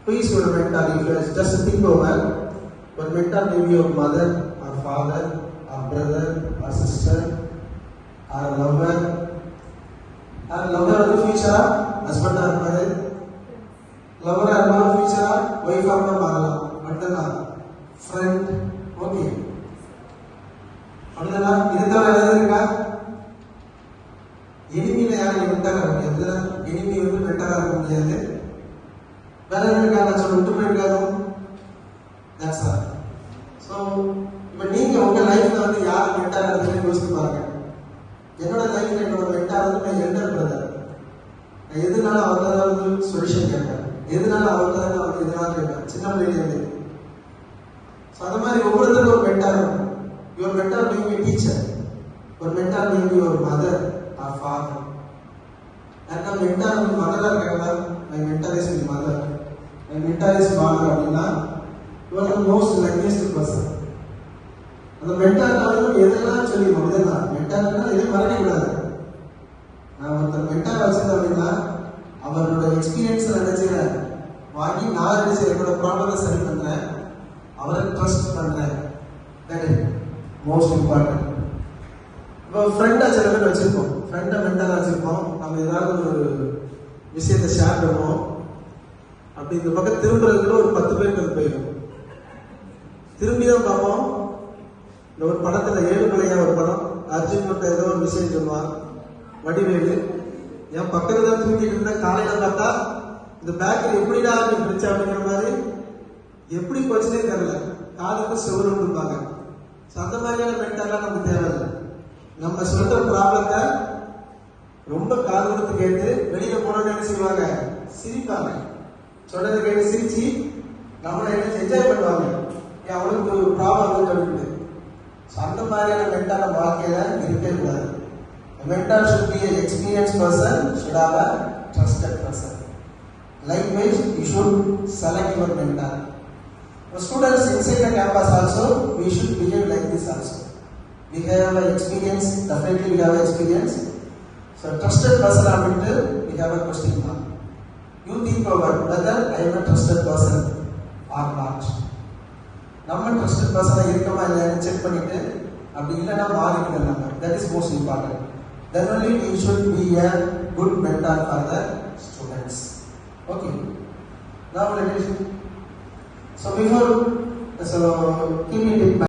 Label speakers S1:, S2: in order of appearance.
S1: Who is your mentor? If you just think over, your mentor may be your mother or father or brother or sister or lover. Or lover of the future, husband or mother. Lover or mother future, wife or mother. But then friend, okay. அவ்வளோதானா? இது தவிர ஏதாவது இருக்கா? எனிமியில யாரும் மென்டராக இருக்க முடியாது. Enemy வந்து மென்டராக இருக்க முடியாது. வேற இருக்கா? நான் சொல்ல விட்டு போயிருக்காதோ. That's all. ஸோ இப்போ நீங்கள் உங்கள் லைஃப்பில் வந்து யார் மென்டராக இருக்குன்னு யோசிச்சு பாருங்க. என்னோட லைஃப்பில் என்னோட மென்டார் வந்து நான் எல்டர் பிரதர். நான் எதுனால அவங்க தான் வந்து சொல்யூஷன் கேட்பேன், எதுனால அவங்க தான் வந்து எதுனால கேட்பேன் சின்ன பிள்ளைலேருந்து. ஸோ அந்த மாதிரி ஒவ்வொருத்தருக்கும் ஒரு மென்டார் இருக்கும். Your mentor may be a teacher. Your mentor may be your mother or father. And the mentor is mother or my mentor is my mother. My mentor is father. You are the most luckiest person. And the mentor is எதெல்லாம் சொல்லி முடியல. மென்டார்னா எதுவும் மறக்க கூடாது. நான் ஒரு mentor வச்சிருந்தா அவரோட எக்ஸ்பீரியன்ஸ் நினைச்சு வாங்கி நான் நினைச்சு என்னோட ப்ராப்ளத்தை சரி பண்றேன், அவரை ட்ரஸ்ட் பண்றேன். That is most important. இப்போ ஃப்ரெண்டாக சில பேர் வச்சுருப்போம், ஃப்ரெண்டை மென்டராக வச்சுருப்போம். நம்ம ஏதாவது ஒரு விஷயத்தை ஷேர் பண்ணுவோம். அப்படி இந்த பக்கம் திரும்புறதுக்குள்ள ஒரு 10 பேருக்கு அது போயிடும். திரும்பி தான் பார்ப்போம். இந்த ஒரு படத்தில் ஏழுமலையா ஒரு படம், அர்ஜுன் மட்டும் ஏதோ ஒரு விஷயம் சொல்லுவான், வடிவேலு என் பக்கத்தில் தான் தூங்கிட்டு இருந்தேன். காலையில் பார்த்தா இந்த பேக்கில் எப்படிடா பிடிச்சா அப்படிங்கிற மாதிரி எப்படி போச்சுன்னே தெரியல. காலுக்கு செவரு கொடுப்பாங்க. அந்த மாதிரியான மென்டர்லாம் நமக்கு தேவையில்லை. நம்ம சொல்ற ப்ராப்ளத்தை ரொம்ப காது கொடுத்து கேட்டு வெளியில போனோம்னு என்ன செய்வாங்க, சிரிப்பாங்க. சொல்றதை கேட்டு சிரிச்சு நம்மளை என்ன என்ஜாய் பண்ணுவாங்க. அவனுக்கு ஒரு ப்ராப்ளம் சொல்லிட்டு. அந்த மாதிரியான மென்டர் நம்ம வாழ்க்கையில இருக்கவே கூடாது. Mentor should be an experienced person, should have a trusted person. Likewise, you should select your mentor. Students inside the campus also, we should behave like this also. We have an experience, definitely we have an experience. So trusted person after we have a question mark. You think over whether I am a trusted person or not. நம்ம trusted person இருக்கமா இல்லையான்னு check பண்ணிட்டு அப்படி இல்லைன்னா மாறிக்கணும் நம்ம. That is most important. Then only we should be a good mentor for the students. Okay. Now let us. So keep it in mind.